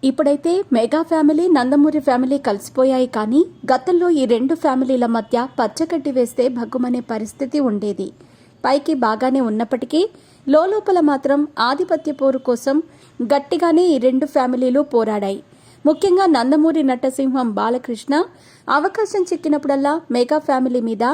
ఇప్పుడైతే mega family Nandamuri family కలిసిపోయాయి. కానీ గతంలో ఈ రెండు ఫ్యామిలీల మధ్య పచ్చగడ్డి వేస్తే భగ్గుమనే పరిస్థితి ఉండేది. పైకి బాగానే ఉన్నప్పటికీ లోపల మాత్రం ఆధిపత్య పోరు కోసం గట్టిగానే ఈ రెండు ఫ్యామిలీలు పోరాడాయి. ముఖ్యంగా నందమూరి నటసింహం బాలకృష్ణ అవకాశం చిక్కినప్పుడల్లా మెగా ఫ్యామిలీ మీద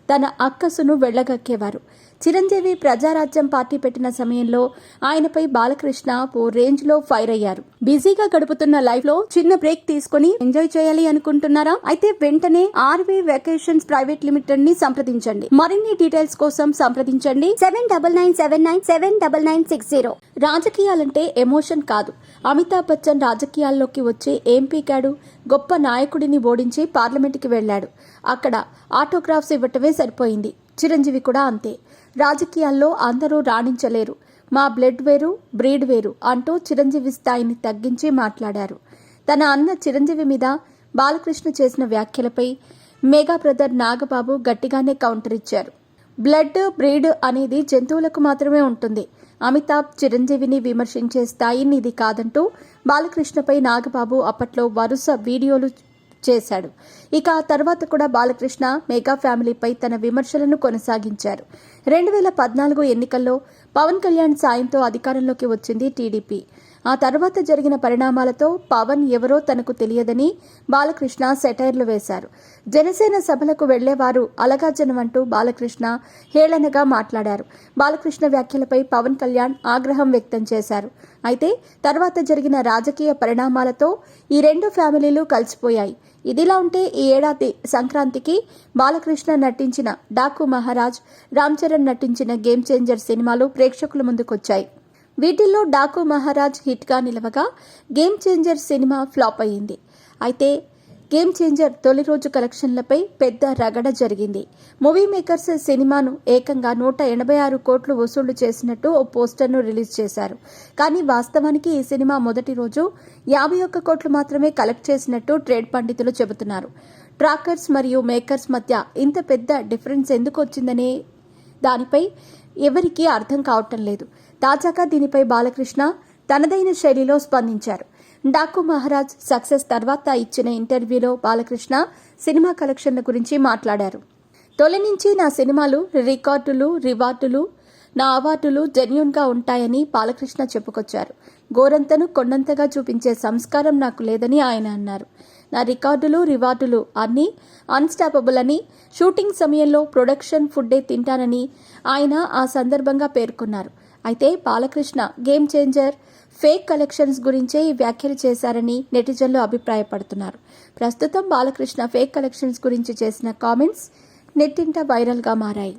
తన అక్కసును వెళ్లగక్కేవారు. చిరంజీవి ప్రజారాజ్యం పార్టీ పెట్టిన సమయంలో ఆయనపై బాలకృష్ణ ఓ రేంజ్ లో ఫైర్ అయ్యారు. బిజీగా గడుపుతున్న లైఫ్ లో చిన్న బ్రేక్ తీసుకుని ఎంజాయ్ చేయాలి అనుకుంటున్నారా? అయితే వెంటనే ఆర్వీ వెకేషన్స్ ప్రైవేట్ లిమిటెడ్ ని సంప్రదించండి. మరిన్ని డీటెయిల్స్ కోసం సంప్రదించండి 7997979960. రాజకీయాలంటే ఎమోషన్ కాదు. అమితాబ్ బచ్చన్ రాజకీయాల్లోకి వచ్చి ఏం పీకాడు? గొప్ప నాయకుడిని ఓడించి పార్లమెంటుకి వెళ్లాడు. అక్కడ ఆటోగ్రాఫ్స్ ఇవ్వటమే సరిపోయింది. చిరంజీవి కూడా అంతే. రాజకీయాల్లో అందరూ రాణించలేరు, మా బ్లడ్ వేరు బ్రీడ్ వేరు అంటూ చిరంజీవి స్థాయిని తగ్గించి మాట్లాడారు. తన అన్న చిరంజీవి మీద బాలకృష్ణ చేసిన వ్యాఖ్యలపై మెగా బ్రదర్ నాగబాబు గట్టిగానే కౌంటర్ ఇచ్చారు. బ్లడ్ బ్రీడ్ అనేది జంతువులకు మాత్రమే ఉంటుంది. అమితాబ్ చిరంజీవిని విమర్శించే స్థాయిని ఇది కాదంటూ బాలకృష్ణపై నాగబాబు అప్పట్లో వరుస వీడియోలు చేశాడు. ఇక ఆ తర్వాత కూడా బాలకృష్ణ మెగా ఫ్యామిలీపై తన విమర్శలను కొనసాగించారు. 2014 ఎన్నికల్లో పవన్ కళ్యాణ్ సాయంతో అధికారంలోకి వచ్చింది టీడీపీ. ఆ తర్వాత జరిగిన పరిణామాలతో పవన్ ఎవరో తనకు తెలియదని బాలకృష్ణ సెటైర్లు వేశారు. జనసేన సభలకు వెళ్లేవారు అలగాజనమంటూ బాలకృష్ణ హేళనగా మాట్లాడారు. బాలకృష్ణ వ్యాఖ్యలపై పవన్ కళ్యాణ్ ఆగ్రహం వ్యక్తం చేశారు. అయితే తర్వాత జరిగిన రాజకీయ పరిణామాలతో ఈ రెండు ఫ్యామిలీలు కలిసిపోయాయి. ఇదిలా ఉంటే ఈ ఏడాది సంక్రాంతికి బాలకృష్ణ నటించిన డాకు మహారాజ్, రామ్ చరణ్ నటించిన గేమ్ చేంజర్ సినిమాలు ప్రేక్షకుల ముందుకొచ్చాయి. వీటిల్లో డాకు మహారాజ్ హిట్గా నిలవగా గేమ్ చేంజర్ సినిమా ఫ్లాప్ అయ్యింది. అయితే గేమ్ చేంజర్ తొలి రోజు కలెక్షన్లపై పెద్ద రగడ జరిగింది. మూవీ మేకర్స్ సినిమాను ఏకంగా 186 కోట్లు వసూళ్లు చేసినట్టు ఓ పోస్టర్ను రిలీజ్ చేశారు. కానీ వాస్తవానికి ఈ సినిమా మొదటి రోజు 51 కోట్లు మాత్రమే కలెక్ట్ చేసినట్టు ట్రేడ్ పండితులు చెబుతున్నారు. ట్రాకర్స్ మరియు మేకర్స్ మధ్య ఇంత పెద్ద డిఫరెన్స్ ఎందుకు వచ్చిందనే దానిపై ఎవరికీ అర్థం కావటం లేదు. తాజాగా దీనిపై బాలకృష్ణ తనదైన శైలిలో స్పందించారు. డాకు మహారాజ్ సక్సెస్ తర్వాత ఇచ్చిన ఇంటర్వ్యూలో బాలకృష్ణ సినిమా కలెక్షన్ల గురించి మాట్లాడారు. తొలి నుంచి నా సినిమాలు రివార్డులు నా అవార్డులు జెన్యూన్గా ఉంటాయని బాలకృష్ణ చెప్పుకొచ్చారు. గోరంతను కొండంతగా చూపించే సంస్కారం నాకు లేదని ఆయన అన్నారు. నా రివార్డులు అన్నీ అన్స్టాపబుల్ అని, షూటింగ్ సమయంలో ప్రొడక్షన్ ఫుడ్డే తింటానని ఆయన ఆ సందర్భంగా పేర్కొన్నారు. అయితే Balakrishna game changer fake collections గురించే ఈ వ్యాఖ్యలు చేశారని నెటిజన్లు అభిప్రాయపడుతున్నారు. ప్రస్తుతం బాలకృష్ణ ఫేక్ కలెక్షన్స్ గురించి చేసిన కామెంట్స్ నెట్టింట వైరల్గా మారాయి.